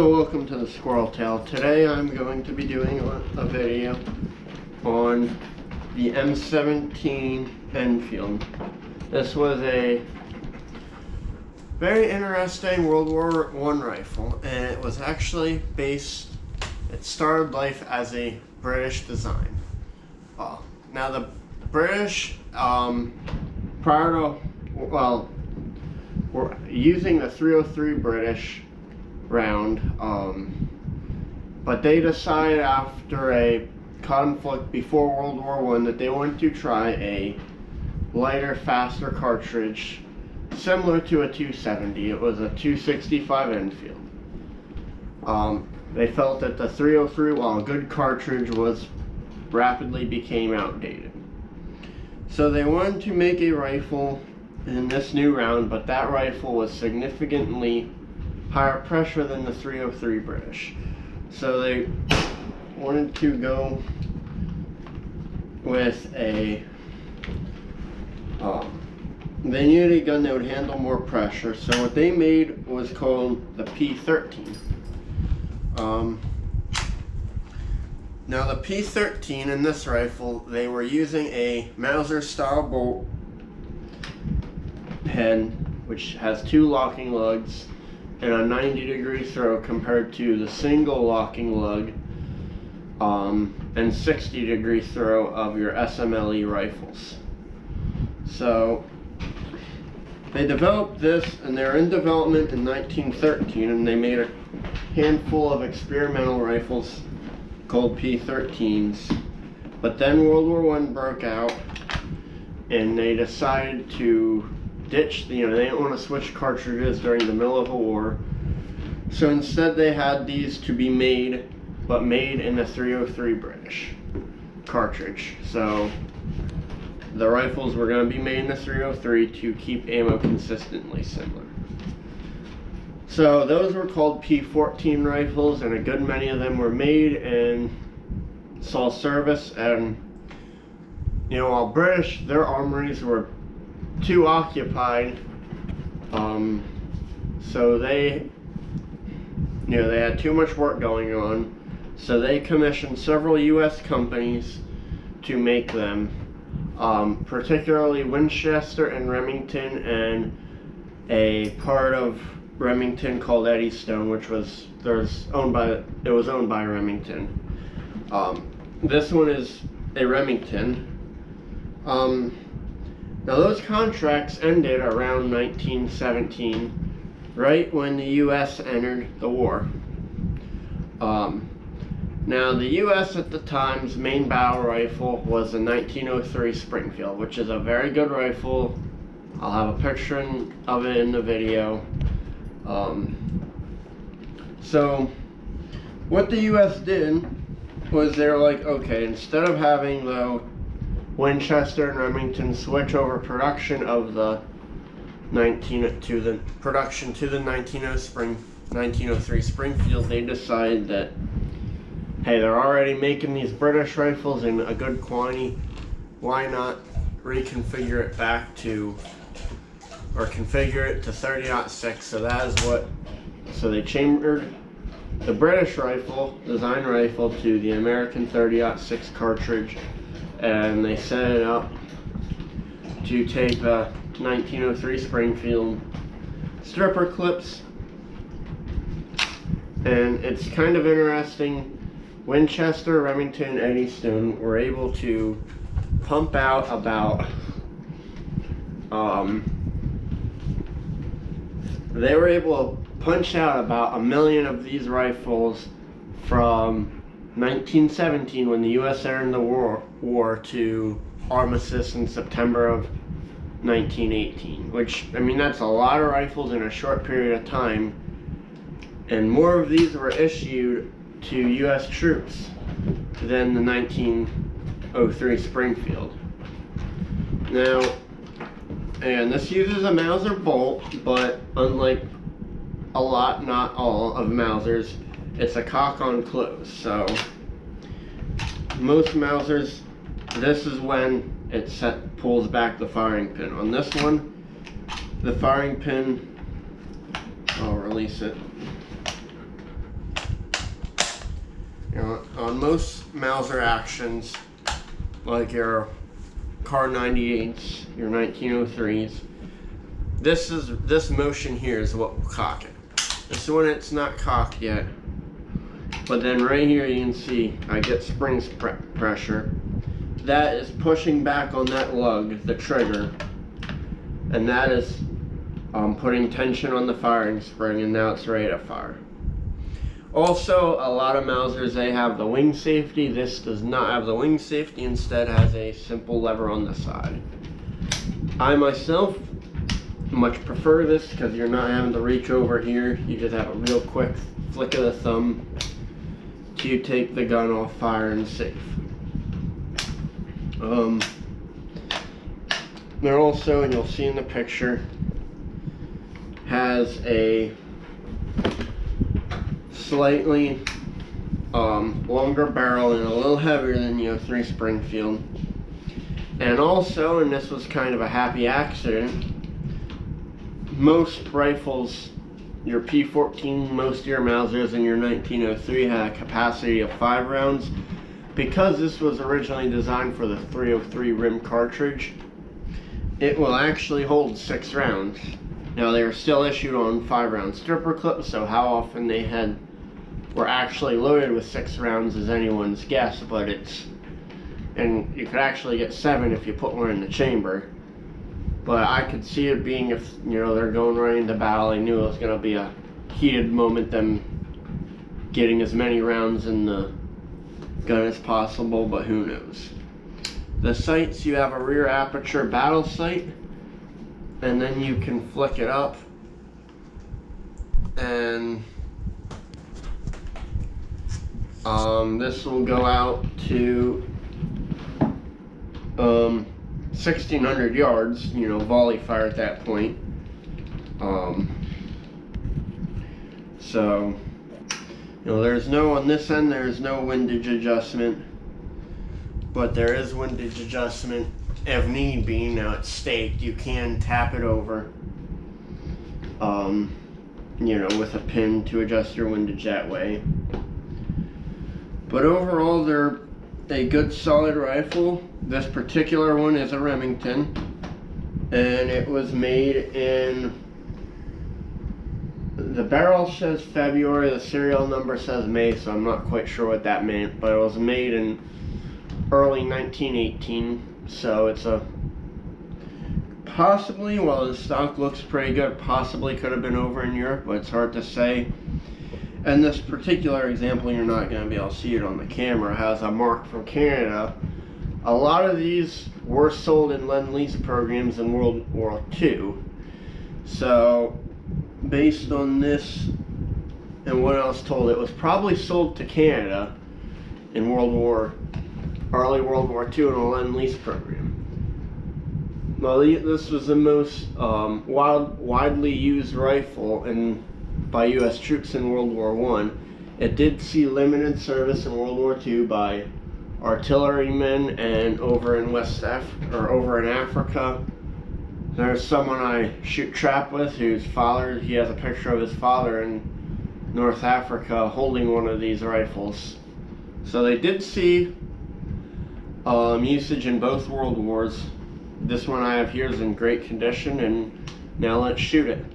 So welcome to the Squirrel Tale. Today I'm going to be doing a video on the M19 Enfield. This was a very interesting World War I rifle, and it was actually it started life as a British design. Now the British, were using the 303 British round, but they decided after a conflict before World War I that they wanted to try a lighter, faster cartridge similar to a 270. It was a 265 Enfield. They felt that the 303, while a good cartridge, rapidly became outdated. So they wanted to make a rifle in this new round, but that rifle was significantly higher pressure than the 303 British. So they wanted to go with they needed a gun that would handle more pressure. So what they made was called the P13. Now the P13 in this rifle, they were using a Mauser style bolt head, which has two locking lugs and a 90-degree throw compared to the single locking lug and 60-degree throw of your SMLE rifles. So they developed this, and they're in development in 1913, and they made a handful of experimental rifles called P13s. But then World War I broke out, and they decided to ditch, they didn't want to switch cartridges during the middle of a war. So instead they had these to be made, but made in the 303 British cartridge. So the rifles were going to be made in the 303 to keep ammo consistently similar. So those were called P14 rifles, and a good many of them were made and saw service. And while British, their armories were too occupied, so they had too much work going on, so they commissioned several U.S. companies to make them, particularly Winchester and Remington, and a part of Remington called Eddystone, which was owned by Remington. This one is a Remington. Now those contracts ended around 1917, right when the U.S. entered the war. Now the U.S. at the time's main battle rifle was a 1903 Springfield, which is a very good rifle. I'll have a picture of it in the video. So what the U.S. did was they were like, okay, instead of having the Winchester and Remington switch over production of the 1903 Springfield, they decided that, hey, they're already making these British rifles in a good quantity, why not reconfigure it back to, or configure it to 30-06. So they chambered the British design rifle to the American 30-06 cartridge, and they set it up to take the 1903 Springfield stripper clips. And it's kind of interesting, Winchester, Remington, and Eddystone were able to pump out about they were able to punch out about 1 million of these rifles from 1917, when the U.S. entered the war, to armistice in September of 1918, which, that's a lot of rifles in a short period of time, and more of these were issued to U.S. troops than the 1903 Springfield. Now, and this uses a Mauser bolt, but unlike not all of Mausers, it's a cock on close. So most Mausers, this is when it pulls back the firing pin. On this one, the firing pin, I'll release it. You know, on most Mauser actions, like your Car 98s, your 1903s, this motion here is what will cock it. This is when it's not cocked yet. But then right here you can see I get spring pressure. That is pushing back on that lug, the trigger, and that is putting tension on the firing spring, and now it's ready to fire. Also, a lot of Mausers, they have the wing safety. This does not have the wing safety, instead has a simple lever on the side. I myself much prefer this because you're not having to reach over here. You just have a real quick flick of the thumb to take the gun off fire and safe. They're also, and you'll see in the picture, has a slightly longer barrel and a little heavier than the 03 Springfield. And also, and this was kind of a happy accident, most rifles, your P14, most of your Mausers, and your 1903 had a capacity of 5 rounds. Because this was originally designed for the 303 rim cartridge, it will actually hold 6 rounds. Now they are still issued on 5-round stripper clips, so how often they were actually loaded with 6 rounds is anyone's guess, but and you could actually get 7 if you put one in the chamber. But I could see it being, if they're going right into battle, they knew it was going to be a heated moment, them getting as many rounds in the gun as possible, but who knows. The sights, you have a rear aperture battle sight, and then you can flick it up, and this will go out to 1,600 yards, volley fire at that point. So there's no, on this end, there's no windage adjustment, but there is windage adjustment if need be. Now it's staked, you can tap it over, with a pin to adjust your windage that way. But overall, they're a good solid rifle. This particular one is a Remington, and it was made in, the barrel says February, the serial number says May, so I'm not quite sure what that meant, but it was made in early 1918, so it's a possibly, while the stock looks pretty good, possibly could have been over in Europe, but it's hard to say. And this particular example, you're not going to be able to see it on the camera, has a mark from Canada. A lot of these were sold in Lend-Lease programs in World War II. So, based on this and what I was told, it was probably sold to Canada in early World War II in a Lend-Lease program. Well, this was the most widely used rifle by U.S. troops in World War I. It did see limited service in World War II by artillerymen, and over in Africa. There's someone I shoot trap with whose father, he has a picture of his father in North Africa holding one of these rifles. So they did see usage in both world wars. This one I have here is in great condition, and now let's shoot it.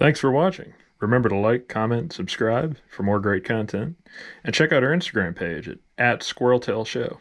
Thanks for watching. Remember to like, comment, subscribe for more great content, and check out our Instagram page at @SquirrelTailShow.